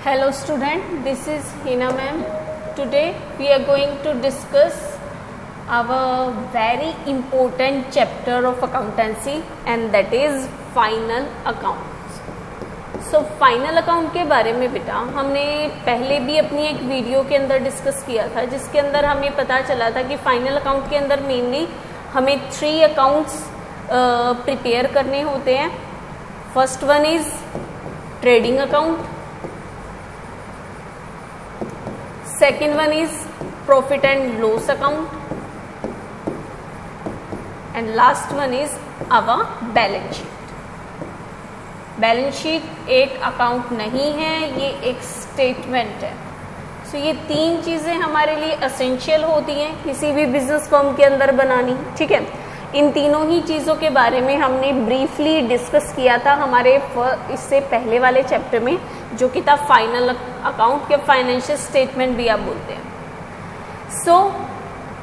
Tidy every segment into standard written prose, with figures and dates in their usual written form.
Hello student, this is Hina ma'am. Today we are going to discuss our very important chapter of accountancy and that is final accounts. So final account के बारे में बेटा हमने पहले भी अपनी एक वीडियो के अंदर डिस्कस किया था, जिसके अंदर हमें पता चला था कि फाइनल अकाउंट के अंदर मेनली हमें 3 अकाउंट्स प्रिपेयर करने होते हैं. First one is trading account, second one is profit and loss account and last one is our balance sheet. Balance sheet एक अकाउंट नहीं है, ये एक स्टेटमेंट है. सो ये 3 चीजें हमारे लिए एसेंशियल होती हैं किसी भी बिजनेस फर्म के अंदर बनानी. ठीक है, इन तीनों ही चीज़ों के बारे में हमने ब्रीफली डिस्कस किया था हमारे इससे पहले वाले चैप्टर में, जो कि था फाइनल अकाउंट के फाइनेंशियल स्टेटमेंट भी आप बोलते हैं. सो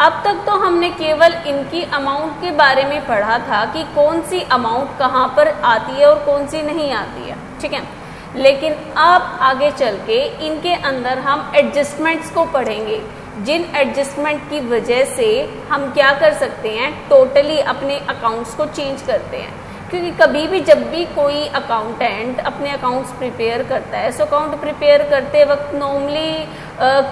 अब तक तो हमने केवल इनकी अमाउंट के बारे में पढ़ा था कि कौन सी अमाउंट कहाँ पर आती है और कौन सी नहीं आती है. ठीक है, लेकिन अब आगे चल के इनके अंदर हम एडजस्टमेंट्स को पढ़ेंगे, जिन एडजस्टमेंट की वजह से हम क्या कर सकते हैं, टोटली अपने अकाउंट्स को चेंज करते हैं. क्योंकि कभी भी जब भी कोई अकाउंटेंट अपने अकाउंट्स प्रिपेयर करता है, सो अकाउंट प्रिपेयर करते वक्त नॉर्मली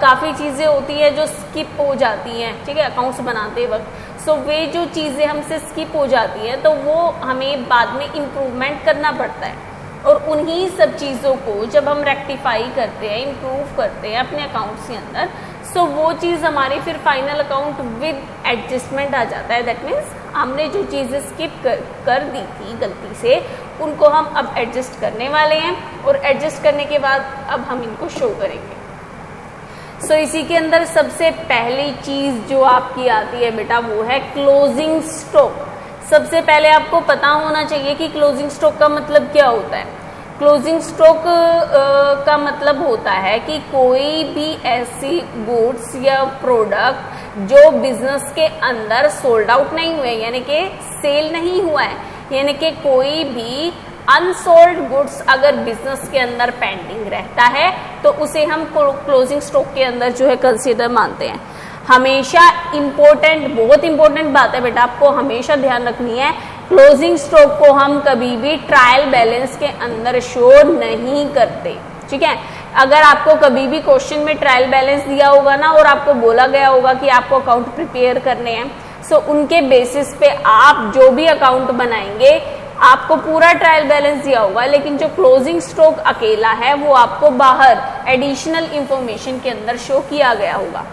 काफ़ी चीज़ें होती है जो स्किप हो जाती हैं. ठीक है, अकाउंट्स बनाते वक्त सो वे जो चीज़ें हमसे स्किप हो जाती हैं तो वो हमें बाद में इम्प्रूवमेंट करना पड़ता है. और उन्हीं सब चीज़ों को जब हम रेक्टिफाई करते हैं, इम्प्रूव करते हैं अपने अकाउंट्स के अंदर, सो वो चीज़ हमारी फिर फाइनल अकाउंट विद एडजस्टमेंट आ जाता है. दैट मीन्स हमने जो चीज़ें स्किप कर दी थी गलती से, उनको हम अब एडजस्ट करने वाले हैं और एडजस्ट करने के बाद अब हम इनको शो करेंगे. सो इसी के अंदर सबसे पहली चीज़ जो आपकी आती है बेटा वो है क्लोजिंग स्टॉक. सबसे पहले आपको पता होना चाहिए कि क्लोजिंग स्टॉक का मतलब क्या होता है. क्लोजिंग स्टॉक का मतलब होता है कि कोई भी ऐसी गुड्स या प्रोडक्ट जो बिजनेस के अंदर सोल्ड आउट नहीं हुए, यानी कि सेल नहीं हुआ है, यानी कि कोई भी अनसोल्ड गुड्स अगर बिजनेस के अंदर पेंडिंग रहता है तो उसे हम क्लोजिंग स्टॉक के अंदर जो है कंसीडर मानते हैं. हमेशा इम्पोर्टेंट, बहुत इंपॉर्टेंट बात है बेटा, आपको हमेशा ध्यान रखनी है, क्लोजिंग स्टॉक को हम कभी भी ट्रायल बैलेंस के अंदर शो नहीं करते. ठीक है, अगर आपको कभी भी क्वेश्चन में ट्रायल बैलेंस दिया होगा ना और आपको बोला गया होगा कि आपको अकाउंट प्रिपेयर करने हैं, सो उनके बेसिस पे आप जो भी अकाउंट बनाएंगे आपको पूरा ट्रायल बैलेंस दिया होगा, लेकिन जो क्लोजिंग स्टॉक अकेला है वो आपको बाहर एडिशनल इंफॉर्मेशन के अंदर शो किया गया होगा.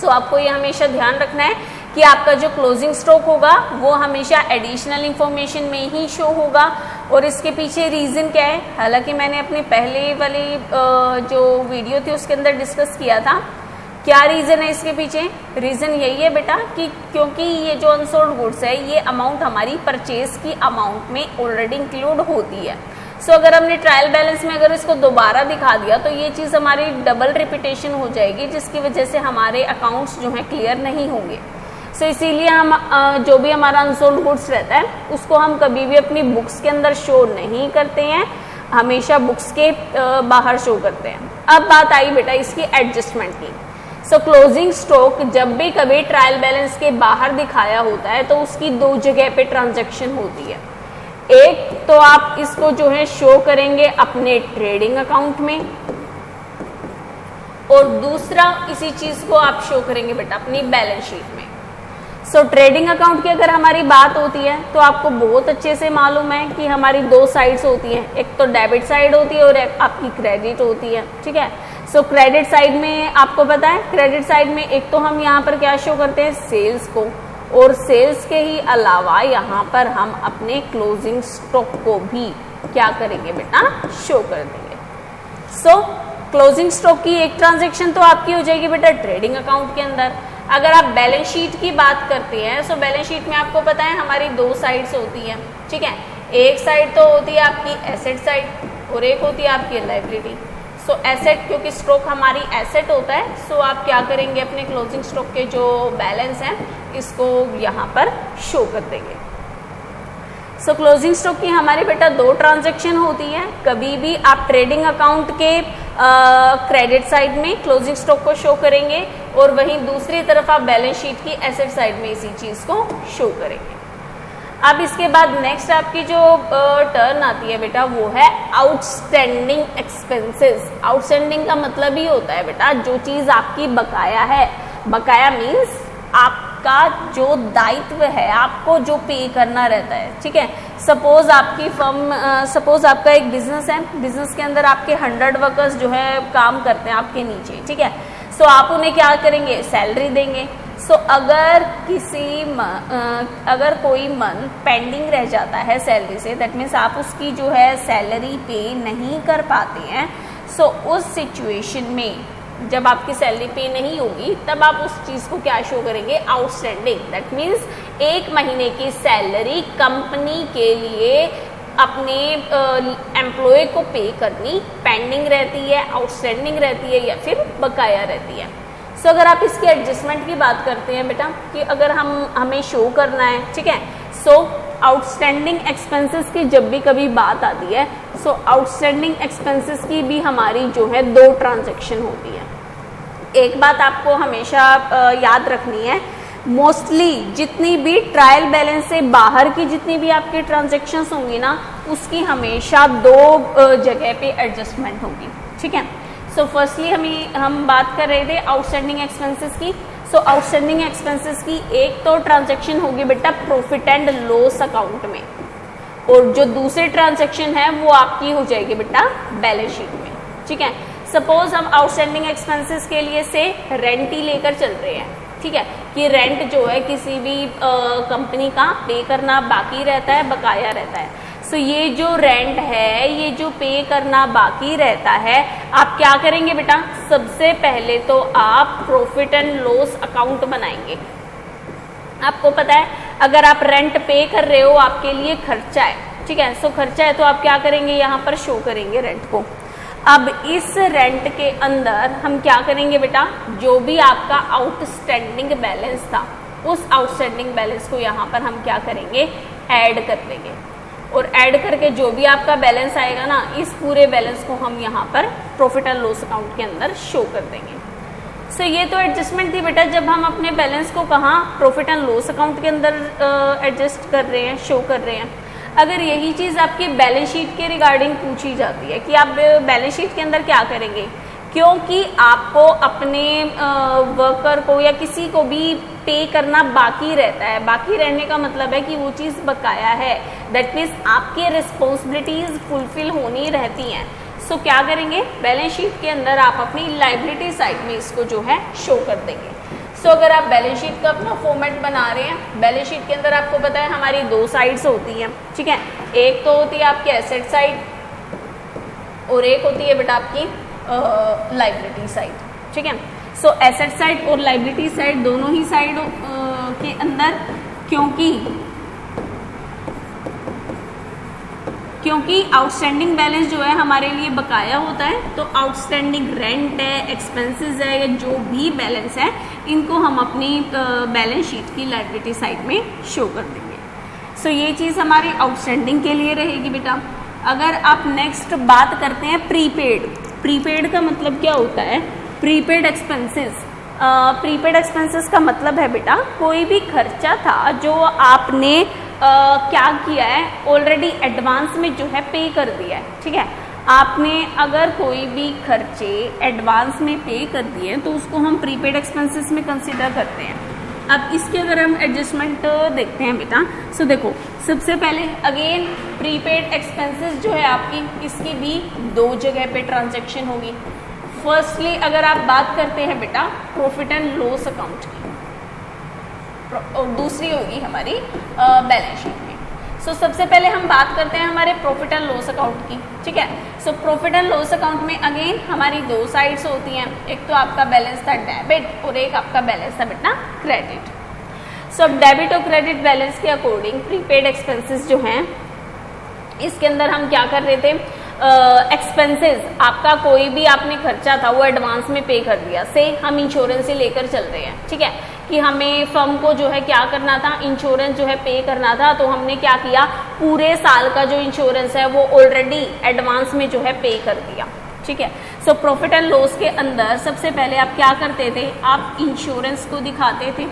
सो आपको ये हमेशा ध्यान रखना है कि आपका जो क्लोजिंग स्टॉक होगा वो हमेशा एडिशनल इंफॉर्मेशन में ही शो होगा. और इसके पीछे रीज़न क्या है, हालांकि मैंने अपने पहले वाली जो वीडियो थी उसके अंदर डिस्कस किया था. क्या रीज़न है इसके पीछे? रीज़न यही है बेटा कि क्योंकि ये जो अनसोल्ड गुड्स है ये अमाउंट हमारी परचेज की अमाउंट में ऑलरेडी इंक्लूड होती है. सो अगर हमने ट्रायल बैलेंस में अगर इसको दोबारा दिखा दिया तो ये चीज़ हमारी डबल रिपीटेशन हो जाएगी, जिसकी वजह से हमारे अकाउंट्स जो हैं क्लियर नहीं होंगे. सो इसीलिए हम जो भी हमारा अनसोल्ड गुड्स रहता है उसको हम कभी भी अपनी बुक्स के अंदर शो नहीं करते हैं, हमेशा बुक्स के बाहर शो करते हैं. अब बात आई बेटा इसकी एडजस्टमेंट की. सो क्लोजिंग स्टॉक जब भी कभी ट्रायल बैलेंस के बाहर दिखाया होता है तो उसकी 2 जगह पे ट्रांजैक्शन होती है. एक तो आप इसको जो है शो करेंगे अपने ट्रेडिंग अकाउंट में, और दूसरा इसी चीज को आप शो करेंगे बेटा अपनी बैलेंस शीट में. सो ट्रेडिंग अकाउंट की अगर हमारी बात होती है तो आपको बहुत अच्छे से मालूम है कि हमारी 2 साइड्स होती हैं, एक तो डेबिट साइड होती है और एक आपकी क्रेडिट होती है. ठीक है, सो क्रेडिट साइड में आपको पता है, क्रेडिट साइड में एक तो हम यहाँ पर क्या शो करते हैं, सेल्स को, और सेल्स के ही अलावा यहाँ पर हम अपने क्लोजिंग स्टॉक को भी क्या करेंगे बेटा, शो कर देंगे. सो क्लोजिंग स्टॉक की एक ट्रांजैक्शन तो आपकी हो जाएगी बेटा ट्रेडिंग अकाउंट के अंदर. अगर आप बैलेंस शीट की बात करते हैं, सो बैलेंस शीट में आपको पता है हमारी 2 साइड्स होती हैं. ठीक है, एक साइड तो होती है आपकी एसेट साइड और एक होती है आपकी लायबिलिटी. सो एसेट, क्योंकि स्टॉक हमारी एसेट होता है, सो आप क्या करेंगे अपने क्लोजिंग स्टॉक के जो बैलेंस हैं इसको यहाँ पर शो कर देंगे. सो क्लोजिंग स्टॉक की हमारे बेटा 2 ट्रांजैक्शन होती है। कभी भी आप ट्रेडिंग अकाउंट के क्रेडिट साइड में क्लोजिंग स्टॉक को शो करेंगे और वहीं दूसरी तरफ आप बैलेंस शीट की एसेट साइड में इसी चीज को शो करेंगे। अब इसके बाद नेक्स्ट आपकी जो टर्न आती है बेटा वो है आउटस्टैंडिंग एक्सपेंसेस। आउटस्टैंडिंग का मतलब ही होता है बेटा जो चीज आपकी बकाया है। बकाया मीन्स आपका जो दायित्व है, आपको जो पे करना रहता है, ठीक है। सपोज आपकी फर्म, सपोज आपका एक बिजनेस है, बिजनेस के अंदर आपके 100 वर्कर्स जो है काम करते हैं आपके नीचे, ठीक है। सो आप उन्हें क्या करेंगे, सैलरी देंगे। सो अगर अगर कोई मंथ पेंडिंग रह जाता है सैलरी से, दैट मीन्स आप उसकी जो है सैलरी पे नहीं कर पाते हैं। सो उस सिचुएशन में जब आपकी सैलरी पे नहीं होगी तब आप उस चीज को क्या शो करेंगे, आउटस्टैंडिंग। दैट मीन्स 1 महीने की सैलरी कंपनी के लिए अपने एम्प्लॉय को पे करनी पेंडिंग रहती है, आउटस्टैंडिंग रहती है या फिर बकाया रहती है। सो अगर आप इसकी एडजस्टमेंट की बात करते हैं बेटा कि अगर हमें शो करना है, ठीक है। सो आउटस्टैंडिंग एक्सपेंसेस की जब भी कभी बात आती है, सो आउटस्टैंडिंग एक्सपेंसेस की भी हमारी जो है 2 ट्रांजैक्शन होती है। एक बात आपको हमेशा याद रखनी है, मोस्टली जितनी भी ट्रायल बैलेंस से बाहर की जितनी भी आपकी ट्रांजैक्शंस होंगी ना, उसकी हमेशा 2 जगह पे एडजस्टमेंट होगी, ठीक है। सो फर्स्टली हम बात कर रहे थे आउटस्टैंडिंग एक्सपेंसेस की। सो आउटस्टैंडिंग एक्सपेंसेस की एक तो ट्रांजैक्शन होगी बेटा प्रॉफिट एंड लॉस अकाउंट में, और जो दूसरी ट्रांजैक्शन है वो आपकी हो जाएगी बेटा बैलेंस शीट में, ठीक है। सपोज हम आउटस्टैंडिंग एक्सपेंसेस के लिए से रेंट ही लेकर चल रहे हैं, ठीक है, कि रेंट जो है किसी भी कंपनी का पे करना बाकी रहता है, बकाया रहता है। सो ये जो रेंट है, ये जो पे करना बाकी रहता है, आप क्या करेंगे बेटा, सबसे पहले तो आप प्रॉफिट एंड लॉस अकाउंट बनाएंगे। आपको पता है अगर आप रेंट पे कर रहे हो आपके लिए खर्चा है, ठीक है। सो खर्चा है तो आप क्या करेंगे, यहाँ पर शो करेंगे रेंट को। अब इस रेंट के अंदर हम क्या करेंगे बेटा, जो भी आपका आउटस्टैंडिंग बैलेंस था उस आउटस्टैंडिंग बैलेंस को यहाँ पर हम क्या करेंगे, ऐड कर देंगे। और ऐड करके जो भी आपका बैलेंस आएगा ना, इस पूरे बैलेंस को हम यहाँ पर प्रॉफिट एंड लॉस अकाउंट के अंदर शो कर देंगे। सो ये तो एडजस्टमेंट थी बेटा जब हम अपने बैलेंस को कहाँ, प्रॉफिट एंड लॉस अकाउंट के अंदर एडजस्ट कर रहे हैं, शो कर रहे हैं। अगर यही चीज़ आपकी बैलेंस शीट के रिगार्डिंग पूछी जाती है कि आप बैलेंस शीट के अंदर क्या करेंगे, क्योंकि आपको अपने वर्कर को या किसी को भी पे करना बाकी रहता है। बाकी रहने का मतलब है कि वो चीज़ बकाया है, दैट मीन्स आपकी रिस्पॉन्सिबिलिटीज फुलफिल होनी रहती हैं। सो क्या करेंगे, बैलेंस शीट के अंदर आप अपनी लाइबिलिटी साइड में इसको जो है शो कर देंगे। सो अगर आप बैलेंस शीट का अपना फॉर्मेट बना रहे हैं, बैलेंस शीट के अंदर आपको पता है हमारी 2 साइड्स होती हैं, ठीक है। एक तो होती है आपकी एसेट साइड और एक होती है बेटा आपकी लाइबिलिटी साइड, ठीक है। सो एसेट साइड और लाइबिलिटी साइड दोनों ही साइड के अंदर क्योंकि आउटस्टैंडिंग बैलेंस जो है हमारे लिए बकाया होता है, तो आउटस्टैंडिंग रेंट है, एक्सपेंसेस है या जो भी बैलेंस है, इनको हम अपनी बैलेंस शीट की लाइबिलिटी साइड में शो कर देंगे। सो ये चीज़ हमारी आउटस्टैंडिंग के लिए रहेगी बेटा। अगर आप नेक्स्ट बात करते हैं प्रीपेड, प्रीपेड का मतलब क्या होता है, प्रीपेड एक्सपेंसेस। प्रीपेड एक्सपेंसेस का मतलब है बेटा कोई भी खर्चा था जो आपने क्या किया है, ऑलरेडी एडवांस में जो है पे कर दिया है, ठीक है। आपने अगर कोई भी खर्चे एडवांस में पे कर दिए तो उसको हम प्रीपेड एक्सपेंसेस में कंसिडर करते हैं। अब इसके अगर हम एडजस्टमेंट देखते हैं बेटा, सो देखो सबसे पहले अगेन प्रीपेड एक्सपेंसेस जो है आपकी, इसकी भी 2 जगह पे ट्रांजैक्शन होगी। फर्स्टली अगर आप बात करते हैं बेटा प्रॉफिट एंड लॉस अकाउंट की, और दूसरी होगी हमारी बैलेंस शीट में। सो सबसे पहले हम बात करते हैं हमारे प्रॉफिट एंड लॉस अकाउंट की, ठीक है। So profit and loss account में अगेन हमारी 2 साइड्स होती हैं, एक तो आपका बैलेंस था डेबिट और एक आपका बैलेंस था बेटा क्रेडिट। सो डेबिट और क्रेडिट बैलेंस के अकॉर्डिंग प्रीपेड एक्सपेंसेस जो हैं इसके अंदर हम क्या कर रहे थे, एक्सपेंसेस, आपका कोई भी आपने खर्चा था वो एडवांस में पे कर दिया। से हम इंश्योरेंस से लेकर चल रहे हैं, ठीक है, कि हमें फर्म को जो है क्या करना था, इंश्योरेंस जो है पे करना था, तो हमने क्या किया, पूरे साल का जो इंश्योरेंस है वो ऑलरेडी एडवांस में जो है पे कर दिया, ठीक है। सो प्रॉफिट एंड लॉस के अंदर सबसे पहले आप क्या करते थे, आप इंश्योरेंस को दिखाते थे।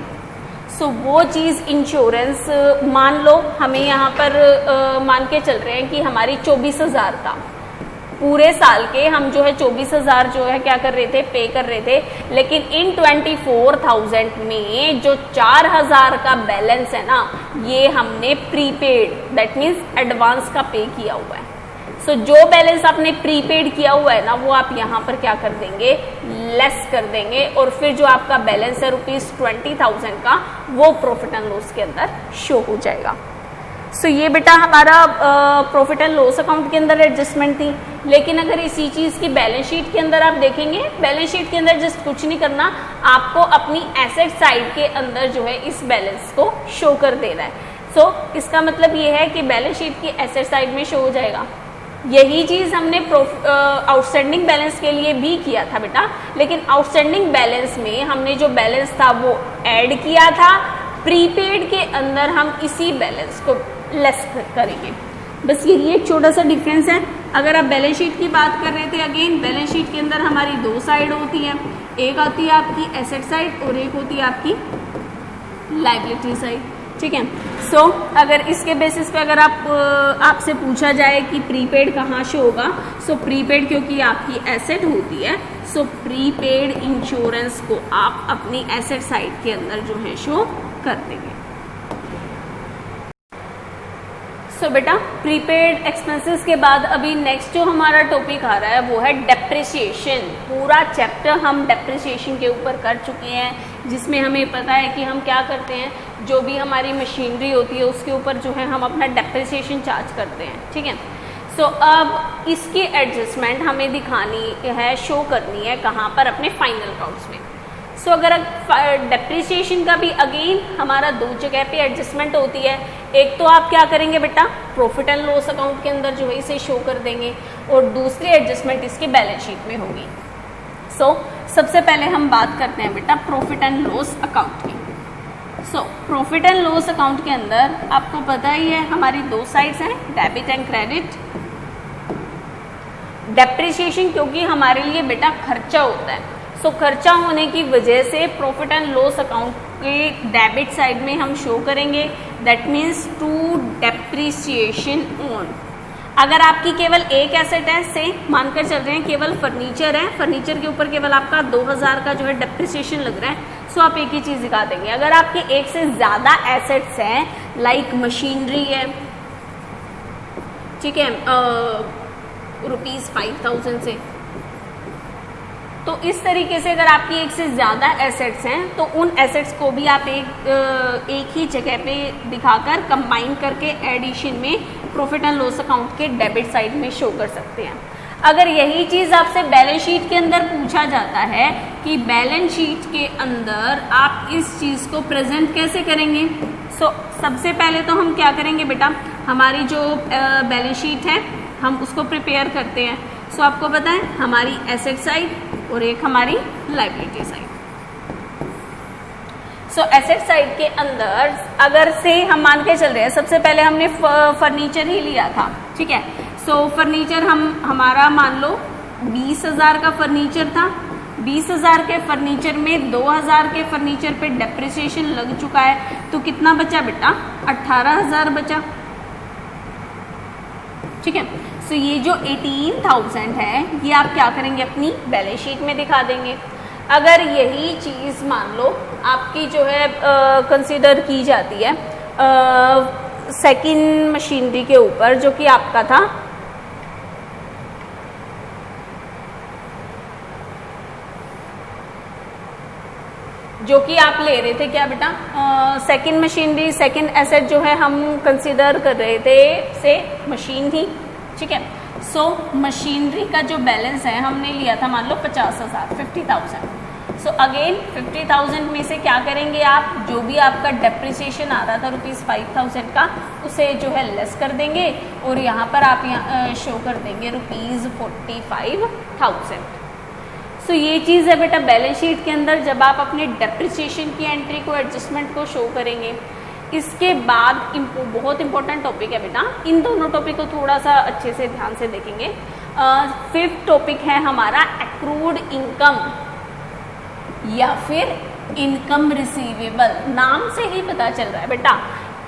सो वो चीज़ इंश्योरेंस, मान लो हमें यहाँ पर मान के चल रहे हैं कि हमारी 24,000 था, पूरे साल के हम जो है 24,000 जो है क्या कर रहे थे, पे कर रहे थे, लेकिन इन 24,000 में जो 4,000 का बैलेंस है ना, ये हमने प्रीपेड, दैट मीन्स एडवांस का पे किया हुआ है। सो जो बैलेंस आपने प्रीपेड किया हुआ है ना, वो आप यहाँ पर क्या कर देंगे, लेस कर देंगे, और फिर जो आपका बैलेंस है ₹20,000 का, वो प्रॉफिट एंड लॉस के अंदर शो हो जाएगा। सो ये बेटा हमारा प्रॉफिट एंड लॉस अकाउंट के अंदर एडजस्टमेंट थी। लेकिन अगर इसी चीज़ की बैलेंस शीट के अंदर आप देखेंगे, बैलेंस शीट के अंदर जस्ट कुछ नहीं करना, आपको अपनी एसेट साइड के अंदर जो है इस बैलेंस को शो कर देना है। सो इसका मतलब ये है कि बैलेंस शीट की एसेट साइड में शो हो जाएगा। यही चीज़ हमने आउटस्टैंडिंग बैलेंस के लिए भी किया था बेटा, लेकिन आउटस्टैंडिंग बैलेंस में हमने जो बैलेंस था वो ऐड किया था, प्रीपेड के अंदर हम इसी बैलेंस को लेस करेंगे। बस यही एक छोटा सा डिफरेंस है। अगर आप बैलेंस शीट की बात कर रहे थे, अगेन बैलेंस शीट के अंदर हमारी दो साइड होती है, एक आती है आपकी एसेट साइड और एक होती है आपकी लायबिलिटी साइड, ठीक है। सो अगर इसके बेसिस पे अगर आपसे पूछा जाए कि प्रीपेड कहाँ शो होगा, सो प्रीपेड क्योंकि आपकी एसेट होती है, सो प्रीपेड इंश्योरेंस को आप अपनी एसेट साइड के अंदर जो है शो कर देंगे। सो बेटा प्रीपेड एक्सपेंसेस के बाद अभी नेक्स्ट जो हमारा टॉपिक आ रहा है वो है डेप्रिसिएशन। पूरा चैप्टर हम डेप्रिसिएशन के ऊपर कर चुके हैं, जिसमें हमें पता है कि हम क्या करते हैं, जो भी हमारी मशीनरी होती है उसके ऊपर जो है हम अपना डेप्रिसिएशन चार्ज करते हैं, ठीक है। सो अब इसकी एडजस्टमेंट हमें दिखानी है, शो करनी है कहाँ पर, अपने फाइनल अकाउंट्स में। सो अगर डेप्रिसिएशन का भी अगेन हमारा दो जगह पे एडजस्टमेंट होती है। एक तो आप क्या करेंगे बेटा, प्रॉफिट एंड लॉस अकाउंट के अंदर जो है इसे शो कर देंगे, और दूसरी एडजस्टमेंट इसकी बैलेंस शीट में होगी। सो सबसे पहले हम बात करते हैं बेटा प्रॉफिट एंड लॉस अकाउंट की। So profit and loss account के अंदर आपको पता ही है हमारी दो साइड्स हैं, डेबिट एंड क्रेडिट। डेप्रिसिएशन क्योंकि हमारे लिए बेटा खर्चा होता है, सो खर्चा होने की वजह से प्रॉफिट एंड लॉस अकाउंट के डेबिट साइड में हम शो करेंगे, that means to depreciation on. अगर आपकी केवल एक एसेट है, से मानकर चल रहे हैं केवल फर्नीचर है, फर्नीचर के ऊपर केवल आपका 2,000 का जो है डेप्रिसिएशन लग रहा है, सो आप एक ही चीज़ दिखा देंगे। अगर आपके एक से ज़्यादा एसेट्स हैं, लाइक मशीनरी है, ठीक है, ₹5,000 से, तो इस तरीके से अगर आपकी एक से ज़्यादा एसेट्स हैं तो उन एसेट्स को भी आप एक ही जगह पे दिखाकर कंबाइन करके एडिशन में प्रॉफिट एंड लॉस अकाउंट के डेबिट साइड में शो कर सकते हैं। अगर यही चीज़ आपसे बैलेंस शीट के अंदर पूछा जाता है कि बैलेंस शीट के अंदर आप इस चीज़ को प्रेजेंट कैसे करेंगे, सो सबसे पहले तो हम क्या करेंगे बेटा, हमारी जो बैलेंस शीट है हम उसको प्रिपेयर करते हैं। सो आपको पता है हमारी एसेट साइड और एक हमारी लायबिलिटी साइड। सो एसेट साइड के अंदर अगर से हम मान के चल रहे हैं, सबसे पहले हमने फर्नीचर ही लिया था, ठीक है। सो फर्नीचर हमारा मान लो 20,000 का फर्नीचर था। 20,000 के फर्नीचर में 2,000 के फर्नीचर पे डेप्रिसिएशन लग चुका है, तो कितना बचा बेटा, 18,000 बचा, ठीक है। सो ये जो 18,000 है ये आप क्या करेंगे, अपनी बैलेंस शीट में दिखा देंगे। अगर यही चीज़ मान लो आपकी जो है कंसीडर की जाती है सेकंड मशीनरी के ऊपर, जो कि आपका था जो कि आप ले रहे थे क्या बेटा, सेकंड मशीनरी, सेकंड एसेट जो है हम कंसीडर कर रहे थे से मशीन थी, ठीक है। सो मशीनरी का जो बैलेंस है हमने लिया था मान लो 50,000, 50,000। सो अगेन 50,000 में से क्या करेंगे आप, जो भी आपका डेप्रिसिएशन आ रहा था ₹5,000 का, उसे जो है लेस कर देंगे और यहाँ पर आप यहाँ शो कर देंगे ₹45,000। सो ये चीज़ है बेटा बैलेंस शीट के अंदर जब आप अपने डेप्रिसिएशन की एंट्री को, एडजस्टमेंट को शो करेंगे। इसके बाद बहुत इंपॉर्टेंट टॉपिक है बेटा, इन दोनों टॉपिक को थोड़ा सा अच्छे से ध्यान से देखेंगे। 5th टॉपिक है हमारा एक्रूड इनकम या फिर इनकम रिसीवेबल। नाम से ही पता चल रहा है बेटा,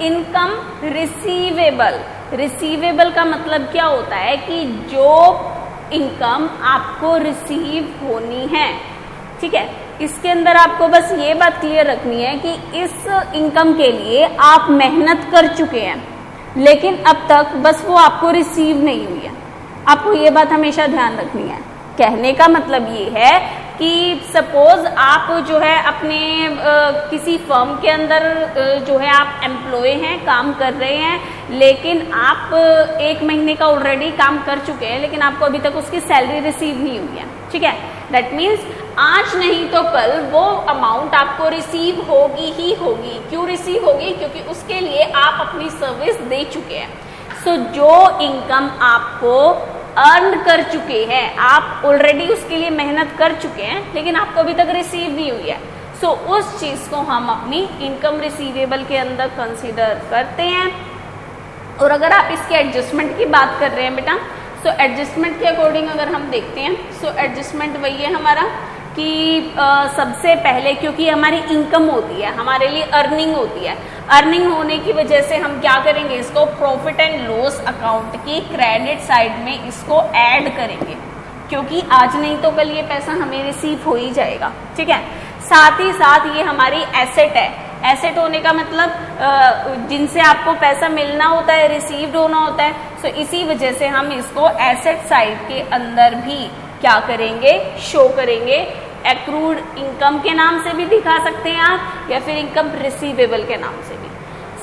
इनकम रिसीवेबल। रिसीवेबल का मतलब क्या होता है कि जो इनकम आपको रिसीव होनी है, ठीक है। इसके अंदर आपको बस ये बात क्लियर रखनी है कि इस इनकम के लिए आप मेहनत कर चुके हैं, लेकिन अब तक बस वो आपको रिसीव नहीं हुई है। आपको ये बात हमेशा ध्यान रखनी है। कहने का मतलब ये है कि सपोज आप जो है अपने किसी फर्म के अंदर जो है आप एम्प्लॉय हैं, काम कर रहे हैं, लेकिन आप 1 महीने का ऑलरेडी काम कर चुके हैं, लेकिन आपको अभी तक उसकी सैलरी रिसीव नहीं हुई है, ठीक है। दैट मीन्स आज नहीं तो कल वो अमाउंट आपको रिसीव होगी ही होगी। क्यों रिसीव होगी? क्योंकि उसके लिए आप अपनी सर्विस दे चुके हैं। सो जो इनकम आपको अर्न कर चुके हैं, आप ऑलरेडी उसके लिए मेहनत कर चुके हैं, लेकिन आपको अभी तक रिसीव नहीं हुई है। सो उस चीज को हम अपनी इनकम रिसीवेबल के अंदर कंसीडर करते हैं। और अगर आप इसके एडजस्टमेंट की बात कर रहे हैं बेटा, सो एडजस्टमेंट के अकॉर्डिंग अगर हम देखते हैं, सो एडजस्टमेंट वही है हमारा कि सबसे पहले, क्योंकि हमारी इनकम होती है, हमारे लिए अर्निंग होती है, अर्निंग होने की वजह से हम क्या करेंगे, इसको प्रॉफिट एंड लॉस अकाउंट की क्रेडिट साइड में इसको ऐड करेंगे, क्योंकि आज नहीं तो कल ये पैसा हमें रिसीव हो ही जाएगा, ठीक है। साथ ही साथ ये हमारी एसेट है। एसेट होने का मतलब जिनसे आपको पैसा मिलना होता है, रिसीव्ड होना होता है। सो इसी वजह से हम इसको एसेट साइड के अंदर भी क्या करेंगे, शो करेंगे। एक्रूड इनकम के नाम से भी दिखा सकते हैं आप, या फिर इनकम रिसीवेबल के नाम से भी।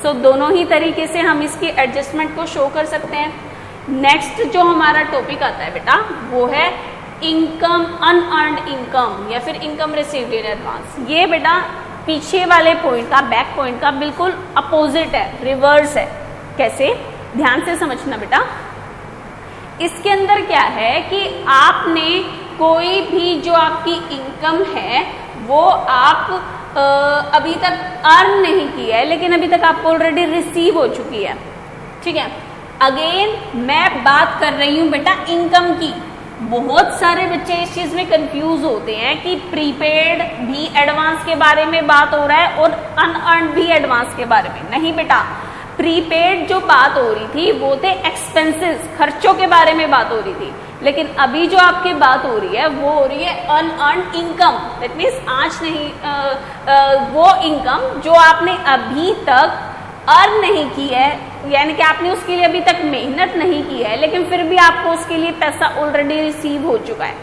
सो दोनों ही तरीके से हम इसकी एडजस्टमेंट को शो कर सकते हैं। नेक्स्ट जो हमारा टॉपिक आता है बेटा, वो है इनकम अनअर्न्ड इनकम या फिर इनकम रिसीव्ड इन एडवांस। ये बेटा पीछे वाले पॉइंट का, बैक पॉइंट का बिल्कुल अपोजिट है, रिवर्स है। कैसे? ध्यान से समझना बेटा। इसके अंदर क्या है कि आपने कोई भी जो आपकी इनकम है वो आप अभी तक अर्न नहीं की है, लेकिन अभी तक आपको ऑलरेडी रिसीव हो चुकी है, ठीक है। अगेन मैं बात कर रही हूं बेटा इनकम की। बहुत सारे बच्चे इस चीज में कंफ्यूज होते हैं कि प्रीपेड भी एडवांस के बारे में बात हो रहा है और अनअर्न्ड भी एडवांस के बारे में। नहीं बेटा, प्रीपेड जो बात हो रही थी वो थे एक्सपेंसेस, खर्चों के बारे में बात हो रही थी, लेकिन अभी जो आपकी बात हो रही है वो हो रही है अनअर्न्ड इनकम। दैट मीन्स आज नहीं वो इनकम जो आपने अभी तक अर्न नहीं की है, यानी कि आपने उसके लिए अभी तक मेहनत नहीं की है, लेकिन फिर भी आपको उसके लिए पैसा ऑलरेडी रिसीव हो चुका है।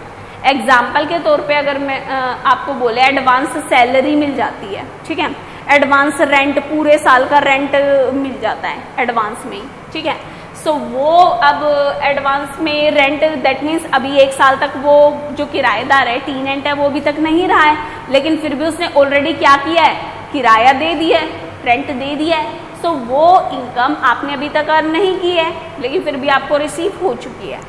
एग्जाम्पल के तौर पे अगर मैं आपको बोले एडवांस सैलरी मिल जाती है, ठीक है, एडवांस रेंट, पूरे साल का रेंट मिल जाता है एडवांस में ही, ठीक है। सो वो अब एडवांस में रेंट, दैट मीन्स अभी 1 साल तक वो जो किराएदार है, टेनेंट है, वो अभी तक नहीं रहा है, लेकिन फिर भी उसने ऑलरेडी क्या किया है, किराया दे दिया है, रेंट दे दिया है। सो वो इनकम आपने अभी तक अर्न नहीं की है, लेकिन फिर भी आपको रिसीव हो चुकी है।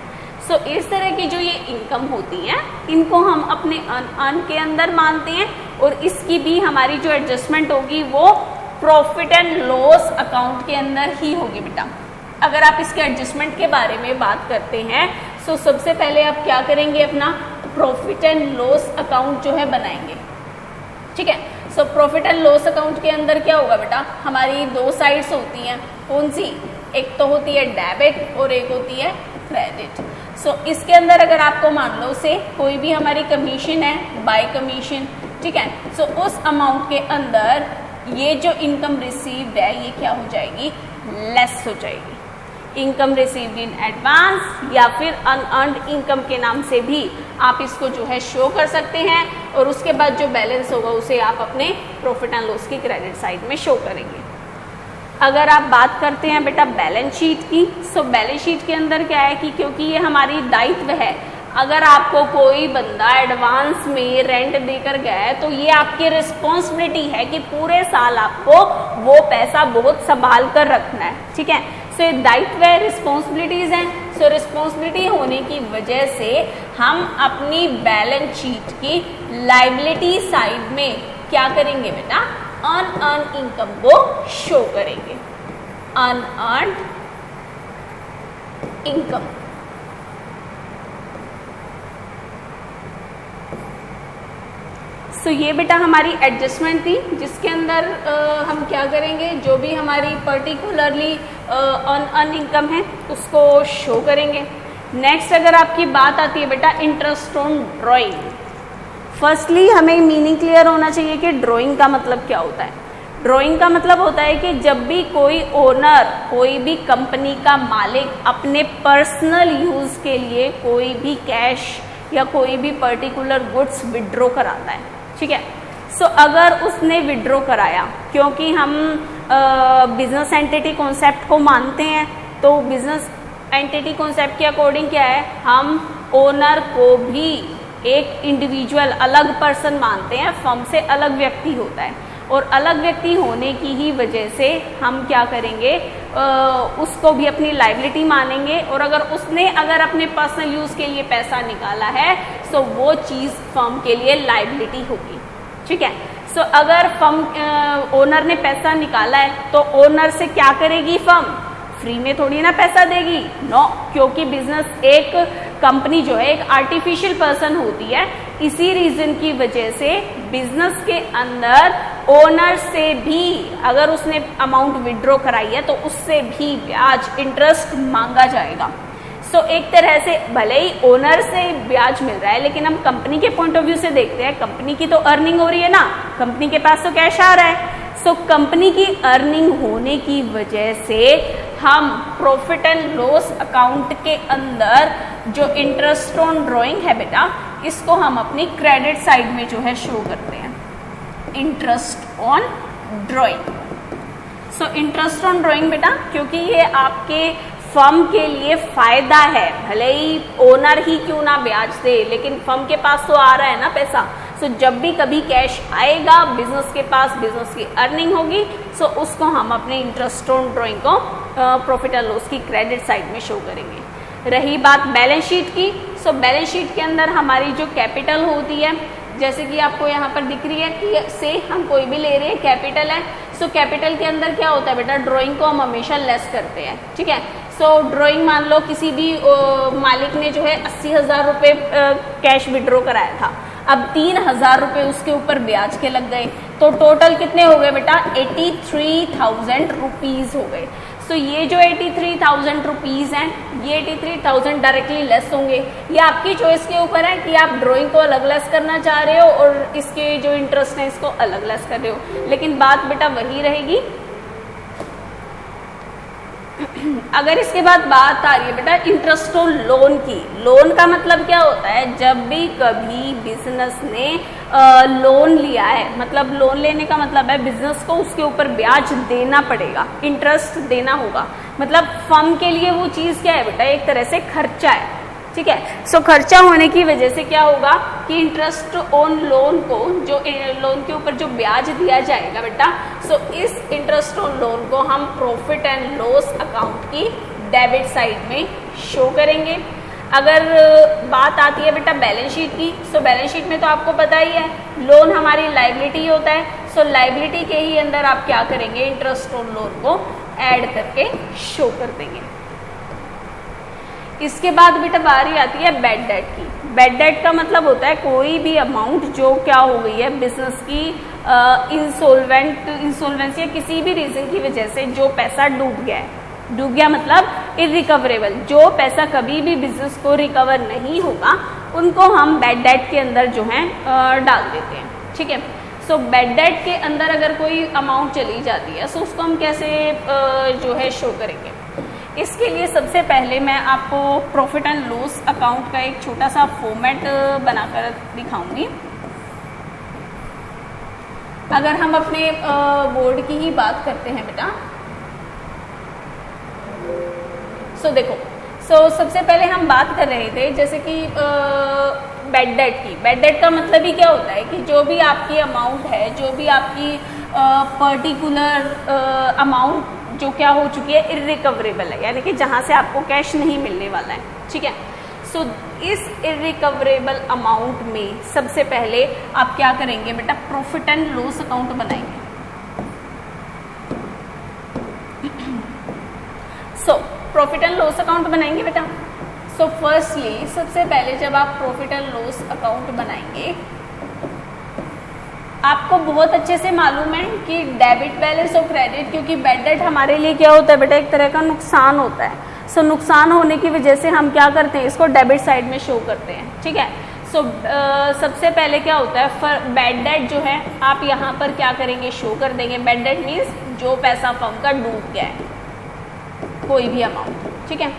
सो इस तरह की जो ये इनकम होती हैं, इनको हम अपने अर्न के अंदर मानते हैं, और इसकी भी हमारी जो एडजस्टमेंट होगी वो प्रॉफिट एंड लॉस अकाउंट के अंदर ही होगी बेटा। अगर आप इसके एडजस्टमेंट के बारे में बात करते हैं, सो सबसे पहले आप क्या करेंगे, अपना प्रॉफिट एंड लॉस अकाउंट जो है बनाएंगे, ठीक है। So profit and loss account के अंदर क्या होगा बेटा, हमारी 2 साइड्स होती हैं। कौन सी? एक तो होती है डेबिट और एक होती है क्रेडिट। सो इसके अंदर अगर आपको मान लो से कोई भी हमारी कमीशन है, बाय कमीशन, ठीक है, सो उस अमाउंट के अंदर ये जो इनकम रिसीव्ड है ये क्या हो जाएगी, लेस हो जाएगी। इनकम रिसीव्ड इन एडवांस या फिर अनअर्न्ड इनकम के नाम से भी आप इसको जो है शो कर सकते हैं, और उसके बाद जो बैलेंस होगा उसे आप अपने प्रॉफिट एंड लॉस की क्रेडिट साइड में शो करेंगे। अगर आप बात करते हैं बेटा बैलेंस शीट की, सो बैलेंस शीट के अंदर क्या है कि क्योंकि ये हमारी दायित्व है, अगर आपको कोई बंदा एडवांस में रेंट देकर गया है तो ये आपकी रिस्पॉन्सिबिलिटी है कि पूरे साल आपको वो पैसा बहुत संभाल कर रखना है, ठीक है। सो ये दायित्व है, रिस्पॉन्सिबिलिटीज हैं। सो रिस्पॉन्सिबिलिटी होने की वजह से हम अपनी बैलेंस शीट की लायबिलिटी साइड में क्या करेंगे बेटा, अनअर्न इनकम को शो करेंगे, अनअर्न इनकम। सो ये बेटा हमारी एडजस्टमेंट थी जिसके अंदर हम क्या करेंगे, जो भी हमारी पर्टिकुलरली अनअर्न इनकम है उसको शो करेंगे। नेक्स्ट अगर आपकी बात आती है बेटा इंटरेस्ट ऑन ड्राइंग, फर्स्टली हमें मीनिंग क्लियर होना चाहिए कि ड्राइंग का मतलब क्या होता है। ड्राइंग का मतलब होता है कि जब भी कोई ओनर, कोई भी कंपनी का मालिक अपने पर्सनल यूज़ के लिए कोई भी कैश या कोई भी पर्टिकुलर गुड्स विड्रॉ कराता है, ठीक है। सो अगर उसने विड्रॉ कराया, क्योंकि हम बिजनेस एंटिटी कॉन्सेप्ट को मानते हैं, तो बिजनेस एंटिटी कॉन्सेप्ट के अकॉर्डिंग क्या है, हम ओनर को भी एक इंडिविजुअल अलग पर्सन मानते हैं, फर्म से अलग व्यक्ति होता है, और अलग व्यक्ति होने की ही वजह से हम क्या करेंगे, उसको भी अपनी लायबिलिटी मानेंगे। और अगर अपने पर्सनल यूज़ के लिए पैसा निकाला है तो वो चीज़ फर्म के लिए लायबिलिटी होगी, ठीक है। सो अगर फर्म ओनर ने पैसा निकाला है तो ओनर से क्या करेगी फर्म, फ्री में थोड़ी ना पैसा देगी, नो, क्योंकि बिजनेस एक कंपनी जो है एक आर्टिफिशियल पर्सन होती है। इसी रीजन की वजह से बिजनेस के अंदर ओनर से भी अगर उसने अमाउंट विड्रॉ कराई है तो उससे भी ब्याज, इंटरेस्ट मांगा जाएगा। सो एक तरह से भले ही ओनर से ब्याज मिल रहा है, लेकिन हम कंपनी के पॉइंट ऑफ व्यू से देखते हैं, कंपनी की तो अर्निंग हो रही है ना, कंपनी के पास तो कैश आ रहा है। सो कंपनी की अर्निंग होने की वजह से हम प्रॉफिट एंड लॉस अकाउंट के अंदर जो इंटरेस्ट ऑन ड्राइंग है बेटा, इसको हम अपनी क्रेडिट साइड में जो है शो करते हैं, interest on drawing. So interest on drawing बेटा, क्योंकि ये आपके फर्म के लिए फायदा है, भले ही ओनर ही क्यों ना ब्याज दे, लेकिन फर्म के पास तो आ रहा है ना पैसा। सो जब भी कभी कैश आएगा बिजनेस के पास, बिजनेस की अर्निंग होगी, सो उसको हम अपने इंटरेस्ट ऑन ड्राइंग को प्रॉफिट एंड लॉस की क्रेडिट साइड में शो करेंगे। रही बात बैलेंस शीट की, सो बैलेंस शीट के अंदर हमारी जो कैपिटल होती है, जैसे कि आपको यहाँ पर दिख रही है कि से हम कोई भी ले रहे हैं, कैपिटल है। सो कैपिटल के अंदर क्या होता है बेटा, ड्राइंग को हम हमेशा लेस करते हैं, ठीक है। सो ड्राइंग मान लो किसी भी मालिक ने जो है 80,000 रुपये कैश विड्रॉ कराया था, अब 3,000 रुपये उसके ऊपर ब्याज के लग गए, तो टोटल कितने हो गए बेटा, 83,000 रुपीज़ हो गए। सो ये जो 83,000 रुपीज़ हैं, ये 83,000 डायरेक्टली लेस होंगे। ये आपकी चॉइस के ऊपर है कि आप ड्राइंग को अलग लेस करना चाह रहे हो और इसके जो इंटरेस्ट है इसको अलग लेस कर रहे हो, लेकिन बात बेटा वही रहेगी। अगर इसके बाद बात आ रही है बेटा इंटरेस्ट ऑन लोन की, लोन का मतलब क्या होता है, जब भी कभी बिजनेस ने लोन लिया है, मतलब लोन लेने का मतलब है बिजनेस को उसके ऊपर ब्याज देना पड़ेगा, इंटरेस्ट देना होगा। मतलब फर्म के लिए वो चीज़ क्या है बेटा, एक तरह से खर्चा है, ठीक है। सो खर्चा होने की वजह से क्या होगा कि इंटरेस्ट ऑन लोन को, जो लोन के ऊपर जो ब्याज दिया जाएगा बेटा, सो इस इंटरेस्ट ऑन लोन को हम प्रॉफिट एंड लॉस अकाउंट की डेबिट साइड में शो करेंगे। अगर बात आती है बेटा बैलेंस शीट की, सो बैलेंस शीट में तो आपको पता ही है लोन हमारी लायबिलिटी होता है। सो लायबिलिटी के ही अंदर आप क्या करेंगे, इंटरेस्ट ऑन लोन को ऐड करके शो कर देंगे। इसके बाद बेटा बारी आती है बैड डेट की। बैड डेट का मतलब होता है कोई भी अमाउंट जो क्या हो गई है बिजनेस की इंसॉल्वेंसी या किसी भी रीजन की वजह से जो पैसा डूब गया है, डूब गया मतलब इरिकवरेबल, जो पैसा कभी भी बिजनेस को रिकवर नहीं होगा, उनको हम बैड डेट के अंदर जो है डाल देते हैं, ठीक है। सो बैड डेट के अंदर अगर कोई अमाउंट चली जाती है सो उसको हम कैसे जो है शो करेंगे। इसके लिए सबसे पहले मैं आपको प्रॉफिट एंड लॉस अकाउंट का एक छोटा सा फॉर्मेट बनाकर दिखाऊंगी। अगर हम अपने बोर्ड की ही बात करते हैं बेटा, सो देखो सबसे पहले हम बात कर रहे थे जैसे कि बैड डेट की। बैड डेट का मतलब ही क्या होता है कि जो भी आपकी अमाउंट है, जो भी आपकी पर्टिकुलर अमाउंट जो क्या हो चुकी है, इर्रिकवरेबल है, यानी कि जहाँ से आपको कैश नहीं मिलने वाला है, ठीक है। सो इस इर्रिकवरेबल अमाउंट में सबसे पहले आप क्या करेंगे बेटा, प्रॉफिट एंड लॉस अकाउंट बनाएंगे। प्रॉफिट एंड लॉस अकाउंट बनाएंगे बेटा। फर्स्टली सबसे पहले जब आप प्रॉफिट एंड लॉस अकाउंट बनाएंगे, आपको बहुत अच्छे से मालूम है कि डेबिट बैलेंस और क्रेडिट, क्योंकि बैड डेट हमारे लिए क्या होता है बेटा, एक तरह का नुकसान होता है। नुकसान होने की वजह से हम क्या करते हैं, इसको डेबिट साइड में शो करते हैं, ठीक है। सबसे पहले क्या होता है, बैड डेट जो है आप यहाँ पर क्या करेंगे, शो कर देंगे। बैड डेट मीन्स जो पैसा फर्म का डूब गया है, कोई भी अमाउंट, ठीक है।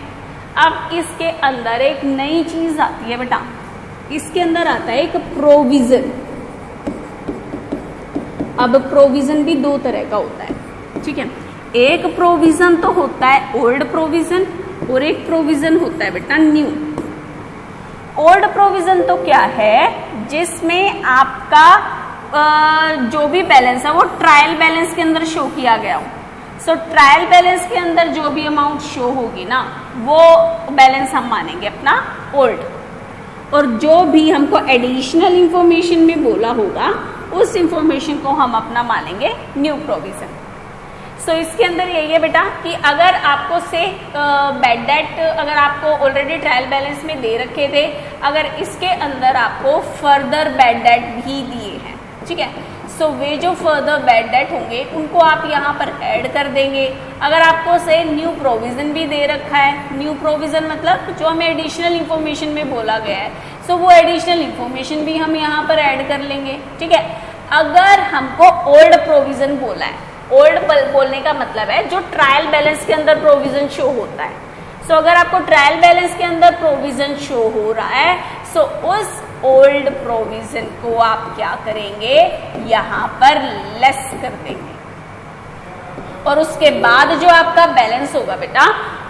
अब इसके अंदर एक नई चीज आती है बेटा, इसके अंदर आता है एक प्रोविजन। अब प्रोविजन भी दो तरह का होता है, ठीक है। एक प्रोविजन तो होता है ओल्ड प्रोविजन और एक प्रोविजन होता है बेटा न्यू। ओल्ड प्रोविजन तो क्या है, जिसमें आपका जो भी बैलेंस है वो ट्रायल बैलेंस के अंदर शो किया गया हो। ट्रायल बैलेंस के अंदर जो भी अमाउंट शो होगी ना, वो बैलेंस हम मानेंगे अपना ओल्ड, और जो भी हमको एडिशनल इंफॉर्मेशन में बोला होगा उस इंफॉर्मेशन को हम अपना मानेंगे न्यू प्रोविजन। इसके अंदर यही है बेटा कि अगर आपको से बैड डेट अगर आपको ऑलरेडी ट्रायल बैलेंस में दे रखे थे, अगर इसके अंदर आपको फर्दर बैड डेट भी दिए हैं, ठीक है। वे जो फर्दर बैड डेट होंगे उनको आप यहाँ पर ऐड कर देंगे। अगर आपको से न्यू प्रोविजन भी दे रखा है, न्यू प्रोविजन मतलब जो हमें एडिशनल इंफॉर्मेशन में बोला गया है, वो एडिशनल इंफॉर्मेशन भी हम यहाँ पर ऐड कर लेंगे, ठीक है। अगर हमको ओल्ड प्रोविजन बोला है, ओल्ड बोलने का मतलब है जो ट्रायल बैलेंस के अंदर प्रोविजन शो होता है। अगर आपको ट्रायल बैलेंस के अंदर प्रोविजन शो हो रहा है, उस ओल्ड प्रोविजन को आप क्या करेंगे, यहाँ पर लेस कर देंगे, और उसके बाद जो आपका बैलेंस होगा बेटा,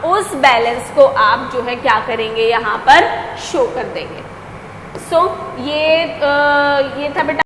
उस बैलेंस को आप जो है क्या करेंगे, यहाँ पर शो कर देंगे। ये था बेटा